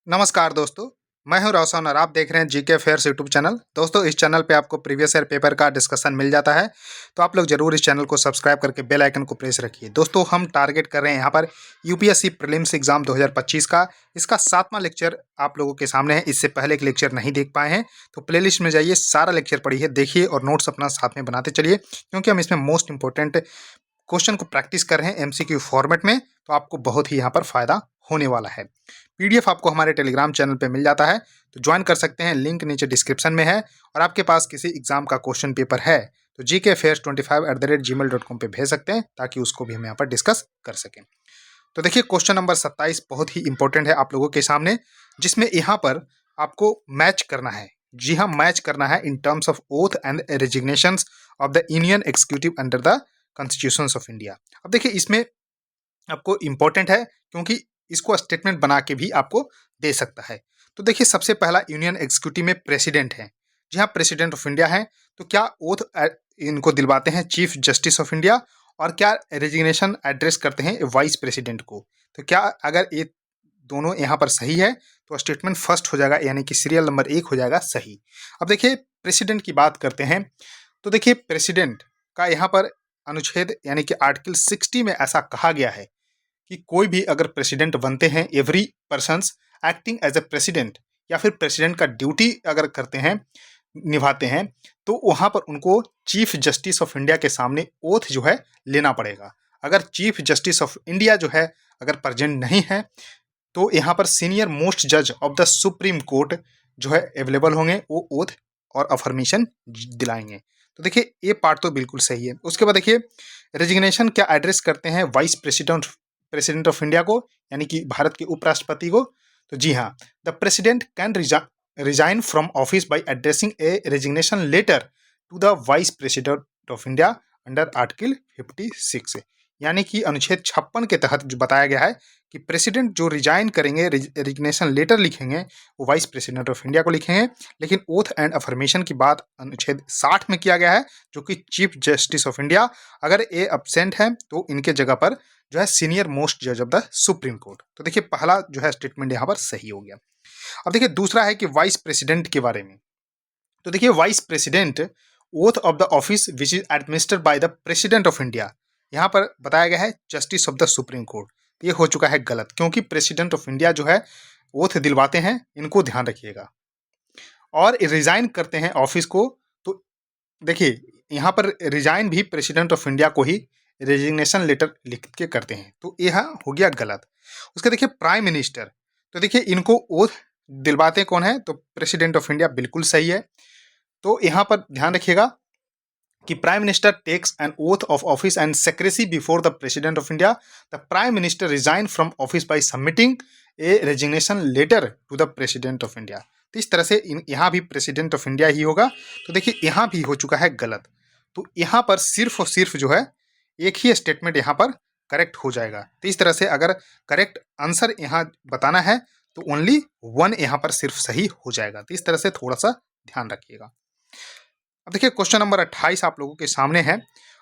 नमस्कार दोस्तों, मैं हूं रोशन और आप देख रहे हैं जीके फेयर्स यूट्यूब चैनल। दोस्तों, इस चैनल पे आपको प्रीवियस ईयर पेपर का डिस्कशन मिल जाता है, तो आप लोग जरूर इस चैनल को सब्सक्राइब करके बेल आइकन को प्रेस रखिए। दोस्तों, हम टारगेट कर रहे हैं यहाँ पर यूपीएससी प्रीलिम्स एग्जाम 2025 का। इसका 7वां लेक्चर आप लोगों के सामने है। इससे पहले एक लेक्चर नहीं देख पाए हैं तो प्लेलिस्ट में जाइए, सारा लेक्चर पढ़िए, देखिए और नोट्स अपना साथ में बनाते चलिए, क्योंकि हम इसमें मोस्ट इंपॉर्टेंट क्वेश्चन को प्रैक्टिस कर रहे हैं एमसीक्यू फॉर्मेट में। तो आपको बहुत ही यहाँ पर फायदा होने वाला है। पीडीएफ आपको हमारे टेलीग्राम चैनल पे मिल जाता है, तो ज्वाइन कर सकते हैं, लिंक नीचे डिस्क्रिप्शन में है। और आपके पास किसी एग्जाम का क्वेश्चन पेपर है तो gkfairs25@gmail.com पे भेज सकते हैं, ताकि उसको भी हम यहाँ पर डिस्कस कर सकें। तो देखिए, क्वेश्चन नंबर 27 बहुत ही इंपॉर्टेंट है आप लोगों के सामने, जिसमें यहाँ पर आपको मैच करना है। जी हाँ, मैच करना है in terms of oath and resignations of the Indian executive under the constitution of India. अब देखिए, इसमें आपको इंपॉर्टेंट है क्योंकि इसको स्टेटमेंट बना के भी आपको दे सकता है। तो देखिए, सबसे पहला यूनियन एग्जीक्यूटिव में प्रेसिडेंट है। जी हाँ, प्रेसिडेंट ऑफ इंडिया है। तो क्या ओथ इनको दिलवाते हैं चीफ जस्टिस ऑफ इंडिया, और क्या रेजिग्नेशन एड्रेस करते हैं वाइस प्रेसिडेंट को। तो क्या अगर ये दोनों यहाँ पर सही है तो स्टेटमेंट फर्स्ट हो जाएगा, यानी कि सीरियल नंबर 1 हो जाएगा सही। अब देखिए, प्रेसिडेंट की बात करते हैं। तो देखिए, प्रेसिडेंट का यहाँ पर अनुच्छेद यानी कि आर्टिकल 60 में ऐसा कहा गया है कि कोई भी अगर प्रेसिडेंट बनते हैं, every persons acting as a president, या फिर प्रेसिडेंट का ड्यूटी अगर करते हैं, निभाते हैं, तो वहाँ पर उनको चीफ जस्टिस ऑफ इंडिया के सामने ओथ जो है लेना पड़ेगा। अगर चीफ जस्टिस ऑफ इंडिया जो है अगर प्रेजेंट नहीं है, तो यहाँ पर सीनियर मोस्ट जज ऑफ द सुप्रीम कोर्ट जो है अवेलेबल होंगे, वो ओथ और अफर्मेशन दिलाएंगे। तो देखिए, ये पार्ट तो बिल्कुल सही है। उसके बाद देखिए, रेजिग्नेशन क्या एड्रेस करते हैं वाइस प्रेसिडेंट ऑफ इंडिया को, यानी कि भारत के उपराष्ट्रपति को। तो जी हाँ, the president can resign from office by addressing a resignation letter to the vice president of India under article 56, यानी कि अनुच्छेद 56 के तहत जो बताया गया है कि प्रेसिडेंट जो रिजाइन करेंगे, रेजिग्नेशन लेटर लिखेंगे, वो वाइस प्रेसिडेंट ऑफ इंडिया को लिखेंगे। लेकिन ओथ एंड अफर्मेशन की बात अनुच्छेद 60 में किया गया है, जो कि चीफ जस्टिस ऑफ इंडिया, अगर ये एब्सेंट है तो इनके जगह पर जो है सीनियर मोस्ट जज ऑफ द सुप्रीम कोर्ट। तो देखिए, पहला जो है स्टेटमेंट यहाँ पर सही हो गया। अब देखिए, दूसरा है कि वाइस प्रेसिडेंट के बारे में। तो देखिए, vice president oath of the office which is administered by the president of India, यहाँ पर बताया गया है justice of the supreme court. ये हो चुका है गलत, क्योंकि प्रेसिडेंट ऑफ इंडिया जो है ओथ दिलवाते हैं, इनको ध्यान रखिएगा, और रिजाइन करते हैं ऑफिस को। तो देखिए, यहाँ पर रिजाइन भी प्रेसिडेंट ऑफ इंडिया को ही रेजिग्नेशन लेटर लिख के करते हैं, तो यह हो गया गलत। उसके देखिए, प्राइम मिनिस्टर, तो देखिए इनको ओथ दिलवाते कौन है, तो प्रेसिडेंट ऑफ इंडिया, बिल्कुल सही है। तो यहाँ पर ध्यान रखिएगा कि prime minister takes an oath of office and secrecy before the president of India. The prime minister resign from office by submitting a resignation letter to the president of India. तो इस तरह से यहाँ भी प्रेसिडेंट ऑफ इंडिया ही होगा। तो देखिए, यहाँ भी हो चुका है गलत। तो यहाँ पर सिर्फ और सिर्फ जो है एक ही स्टेटमेंट यहाँ पर करेक्ट हो जाएगा। तो इस तरह से अगर करेक्ट आंसर यहाँ बताना है तो ओनली 1 यहाँ पर सिर्फ सही हो जाएगा। तो इस तरह से थोड़ा सा ध्यान रखिएगा। अब देखिए, क्वेश्चन नंबर 28 आप लोगों के सामने है।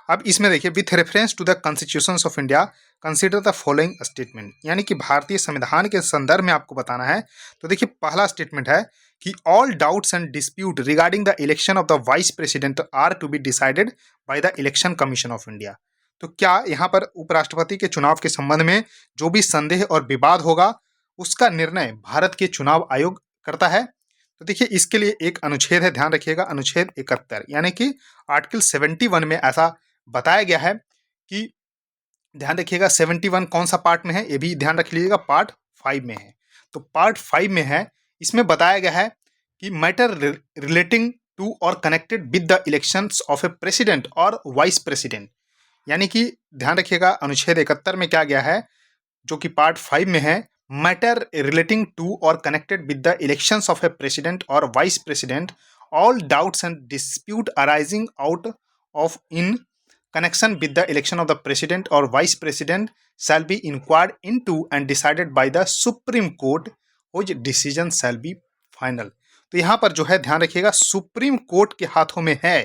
अब इसमें देखिए, with reference to the constitution of India consider the following statement, यानी कि भारतीय संविधान के संदर्भ में आपको बताना है। तो देखिए, पहला स्टेटमेंट है कि all doubts and dispute regarding the election of the vice president are to be decided by the election commission of India. तो क्या यहाँ पर उपराष्ट्रपति के चुनाव के संबंध में जो भी संदेह और विवाद होगा, उसका निर्णय भारत के चुनाव आयोग करता है। तो देखिए, इसके लिए एक अनुच्छेद है, ध्यान रखिएगा, अनुच्छेद 71, यानी कि आर्टिकल 71 में ऐसा बताया गया है कि ध्यान रखिएगा 71 कौन सा पार्ट में है, ये भी ध्यान रख लीजिएगा, पार्ट 5 में है। तो पार्ट 5 में है, इसमें बताया गया है कि मैटर रिलेटिंग टू और connected with the elections of a president और वाइस प्रेसिडेंट, यानी कि ध्यान रखिएगा अनुच्छेद 71 में क्या गया है, जो कि पार्ट 5 में है, मैटर रिलेटिंग टू और connected with the elections of a president और vice president, all doubts and dispute arising out of in connection with the election of the president or vice president shall be inquired into and decided by the Supreme Court, whose decision shall be final। तो यहाँ पर जो है ध्यान रखिएगा, supreme court के हाथों में है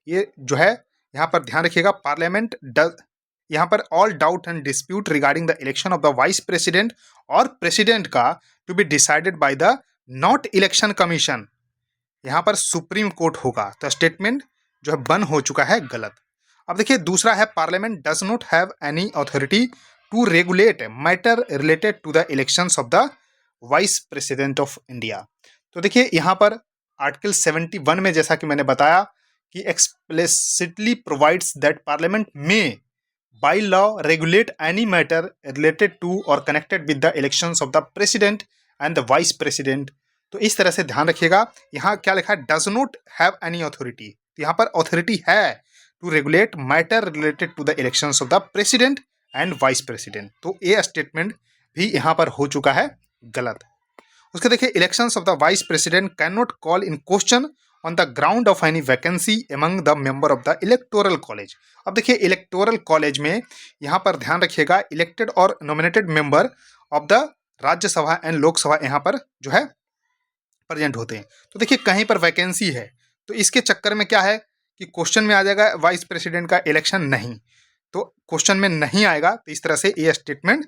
ये जो है। यहाँ पर ध्यान रखिएगा, पार्लियामेंट डज, यहाँ पर all doubt and dispute regarding the election of the vice president और प्रेसिडेंट का to be decided by the not election commission. यहाँ पर सुप्रीम कोर्ट होगा, तो स्टेटमेंट जो है बन हो चुका है गलत। अब देखिए दूसरा है parliament does not have any authority to regulate matter related to the elections of the vice president of India. तो देखिए यहाँ पर आर्टिकल 71 में जैसा कि मैंने बताया कि एक्सप्लिसिटली प्रोवाइड्स दैट पार्लियामेंट में by law regulate any matter related to or connected with the elections of the president and the vice president। तो इस तरह से ध्यान रखिएगा, यहाँ क्या लिखा है, does not have any authority, तो यहाँ पर अथॉरिटी है to regulate matter related to the elections of the president and vice president. तो ये स्टेटमेंट भी यहाँ पर हो चुका है गलत। उसके देखिए elections of the vice president can not call in question on the ground of any vacancy among the member of the electoral college. अब देखिए इलेक्टोरल कॉलेज में यहाँ पर ध्यान रखिएगा इलेक्टेड और nominated member of the Rajya Sabha and Lok Sabha यहाँ पर जो है प्रेजेंट होते हैं। तो देखिए कहीं पर वैकेंसी है, तो इसके चक्कर में क्या है कि क्वेश्चन में आ जाएगा वाइस प्रेसिडेंट का इलेक्शन नहीं, तो क्वेश्चन में नहीं आएगा। तो इस तरह से ये स्टेटमेंट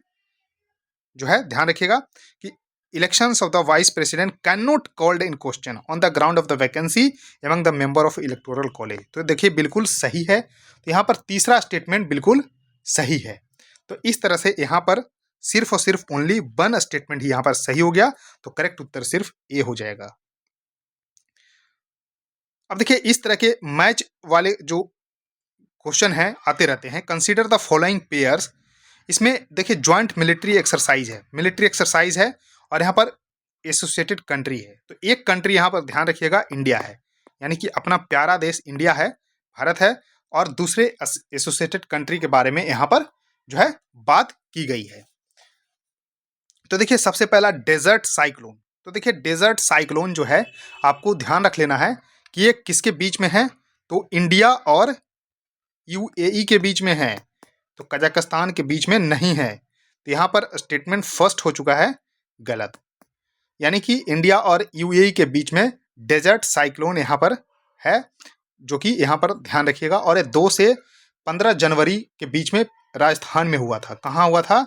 जो है ध्यान रखिएगा कि elections of the vice president can not called in question on the ground of the vacancy among the member of electoral college. तो देखिए बिल्कुल सही है, तो यहाँ पर तीसरा स्टेटमेंट बिल्कुल सही है। तो इस तरह से यहाँ पर सिर्फ और सिर्फ ओनली वन स्टेटमेंट ही यहाँ पर सही हो गया, तो करेक्ट उत्तर सिर्फ ए हो जाएगा। अब देखिए इस तरह के मैच वाले जो क्वेश्चन हैं आते रहते हैं। कंसीडर द फॉलोइंग पेयर्स, इसमें देखिए ज्वाइंट मिलिट्री एक्सरसाइज है, मिलिट्री एक्सरसाइज है और यहाँ पर एसोसिएटेड कंट्री है। तो एक कंट्री यहाँ पर ध्यान रखिएगा इंडिया है, यानी कि अपना प्यारा देश इंडिया है, भारत है, और दूसरे एसोसिएटेड कंट्री के बारे में यहाँ पर जो है बात की गई है। तो देखिए सबसे पहला डेजर्ट साइक्लोन। तो देखिए डेजर्ट साइक्लोन जो है आपको ध्यान रख लेना है कि ये किसके बीच में है, तो इंडिया और यूएई के बीच में है, तो कजाकिस्तान के बीच में नहीं है। तो यहाँ पर स्टेटमेंट फर्स्ट हो चुका है गलत, यानी कि इंडिया और यूएई के बीच में डेजर्ट साइक्लोन यहाँ पर है, जो कि यहाँ पर ध्यान रखिएगा। और ये 2 से 15 जनवरी के बीच में राजस्थान में हुआ था। कहाँ हुआ था,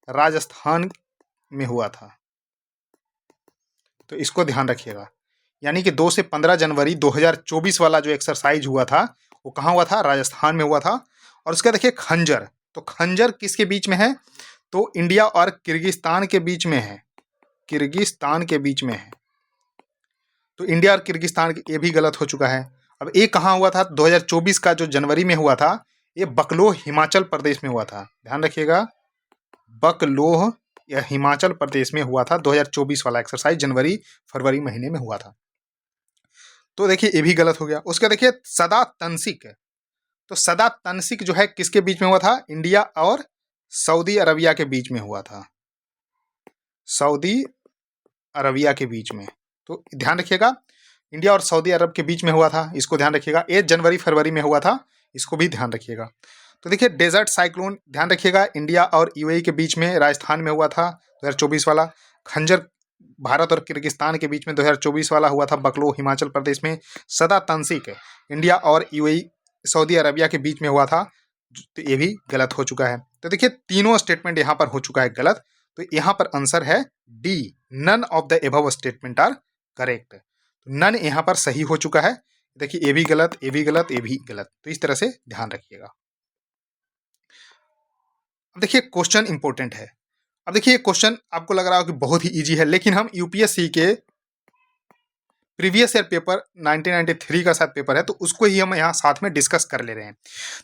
राजस्थान में हुआ था, तो इसको ध्यान रखिएगा। यानी कि 2 से 15 जनवरी 2024 वाला जो एक्सरसाइज हुआ था वो कहाँ हुआ था, राजस्थान में हुआ था। और उसका देखिए खंजर, तो खंजर किसके बीच में है, तो इंडिया और किर्गिस्तान के बीच में है, किर्गिस्तान के बीच में है। तो इंडिया और किर्गिस्तान ये भी गलत हो चुका है। अब ये कहाँ हुआ था, 2024 का जो जनवरी में हुआ था, ये बकलोह हिमाचल प्रदेश में हुआ था। ध्यान रखिएगा बकलोह या हिमाचल प्रदेश में हुआ था, 2024 वाला एक्सरसाइज जनवरी फरवरी महीने में हुआ था। तो देखिए ये भी गलत हो गया। उसका देखिए सदा तंसिक, तो सदा तंसिक जो है किसके बीच में हुआ था, इंडिया और सऊदी अरबिया के बीच में हुआ था, सऊदी अरबिया के बीच में। तो ध्यान रखिएगा इंडिया और सऊदी अरब के बीच में हुआ था, इसको ध्यान रखिएगा। 1 जनवरी फरवरी में हुआ था, इसको भी ध्यान रखिएगा। तो देखिए डेजर्ट साइक्लोन ध्यान रखिएगा इंडिया और यूएई के बीच में राजस्थान में हुआ था 2024 वाला। खंजर भारत और किर्गिस्तान के बीच में 2024 वाला हुआ था बकलो हिमाचल प्रदेश में। सदा तंसिक इंडिया और यूएई सऊदी अरबिया के बीच में हुआ था, तो ये भी गलत हो चुका है। तो देखिए तीनों स्टेटमेंट यहाँ पर हो चुका है गलत, तो यहाँ पर आंसर है D, none of the above statement are correct. None यहाँ पर सही हो चुका है। देखिए ये भी गलत, ये भी गलत, ये भी गलत, तो इस तरह से ध्यान रखिएगा। अब देखिए क्वेश्चन इंपॉर्टेंट है। अब देखिए क्वेश्चन आपको लग रहा हो कि बहुत ही इजी है, लेकिन हम यूपीएससी के प्रीवियस ईयर पेपर 1993 का शायद पेपर है, तो उसको ही हम यहाँ साथ में डिस्कस कर ले रहे हैं।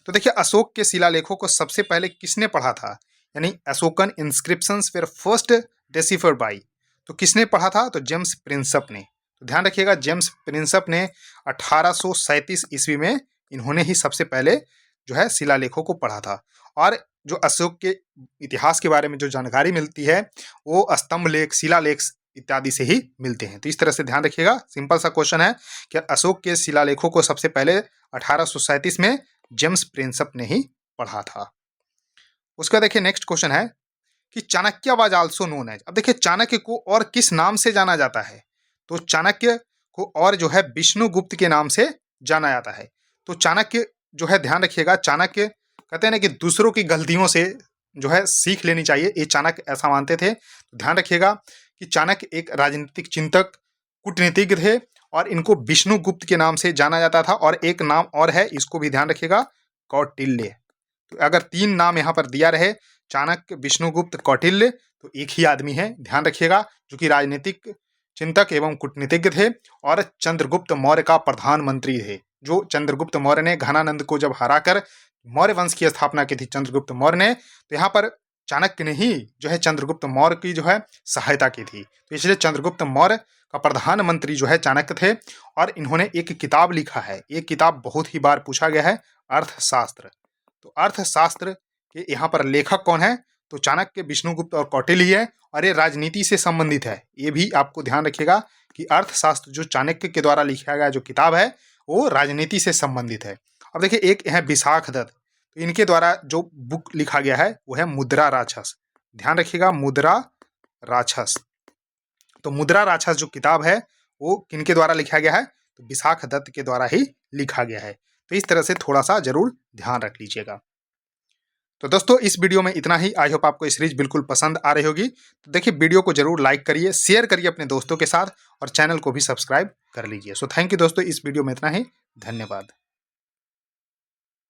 तो देखिए अशोक के शिलालेखों को सबसे पहले किसने पढ़ा था, यानी Ashokan inscriptions were first deciphered by, तो किसने पढ़ा था, तो जेम्स प्रिंसप ने। तो ध्यान रखिएगा जेम्स प्रिंसप ने 1837 ईस्वी में इन्होंने ही सबसे पहले जो है शिलालेखों को पढ़ा था। और जो अशोक के इतिहास के बारे में जो जानकारी मिलती है वो स्तंभ लेख, शिलालेख इत्यादि से ही मिलते हैं। तो इस तरह से ध्यान रखिएगा, सिंपल सा क्वेश्चन है कि अशोक के शिलालेखों को सबसे पहले 1837 में जेम्स प्रिंसप ने ही पढ़ा था। उसका देखिए नेक्स्ट क्वेश्चन है कि Chanakya was also known as. अब देखिए चाणक्य को और किस नाम से जाना जाता है, तो चाणक्य को और जो है विष्णुगुप्त के नाम से जाना जाता है। तो चाणक्य जो है ध्यान रखिएगा, चाणक्य कहते हैं ना कि दूसरों की गलतियों से जो है सीख लेनी चाहिए, ये चाणक्य ऐसा मानते थे। तो ध्यान रखिएगा कि चाणक्य एक राजनीतिक चिंतक, कूटनीतिज्ञ थे और इनको विष्णुगुप्त के नाम से जाना जाता था। और एक नाम और है, इसको भी ध्यान रखिएगा, कौटिल्य। तो अगर 3 नाम यहाँ पर दिया रहे, चाणक्य, विष्णुगुप्त, कौटिल्य, तो एक ही आदमी है, ध्यान रखिएगा, जो कि राजनीतिक चिंतक एवं कूटनीतिज्ञ थे और चंद्रगुप्त मौर्य का प्रधानमंत्री थे। जो चंद्रगुप्त मौर्य ने घनानंद को जब हराकर मौर्य वंश की स्थापना की थी चंद्रगुप्त मौर्य ने, तो यहाँ पर चाणक्य ने ही जो है चंद्रगुप्त मौर्य की जो है सहायता की थी। तो इसलिए चंद्रगुप्त मौर्य का प्रधानमंत्री जो है चाणक्य थे। और इन्होंने एक किताब लिखा है, एक किताब बहुत ही बार पूछा गया है, अर्थशास्त्र। तो अर्थशास्त्र के यहाँ पर लेखक कौन है? तो चाणक्य, विष्णुगुप्त और कौटिल्य है और ये राजनीति से संबंधित है। ये भी आपको ध्यान रखिएगा कि अर्थशास्त्र जो चाणक्य के द्वारा लिखा गया जो किताब है वो राजनीति से संबंधित है। अब देखिए, एक है विशाख दत्त, तो इनके द्वारा जो बुक लिखा गया है वो है मुद्रा राक्षस। ध्यान रखिएगा, मुद्रा राक्षस। तो मुद्रा राक्षस जो किताब है वो किनके द्वारा लिखा गया है? तो विशाख दत्त के द्वारा ही लिखा गया है। तो इस तरह से थोड़ा सा जरूर ध्यान रख लीजिएगा। तो दोस्तों, इस वीडियो में इतना ही। आई होप आपको ये सीरीज बिल्कुल पसंद आ रही होगी। तो देखिए, वीडियो को जरूर लाइक करिए, शेयर करिए अपने दोस्तों के साथ और चैनल को भी सब्सक्राइब कर लीजिए। सो थैंक यू दोस्तों, इस वीडियो में इतना ही। धन्यवाद।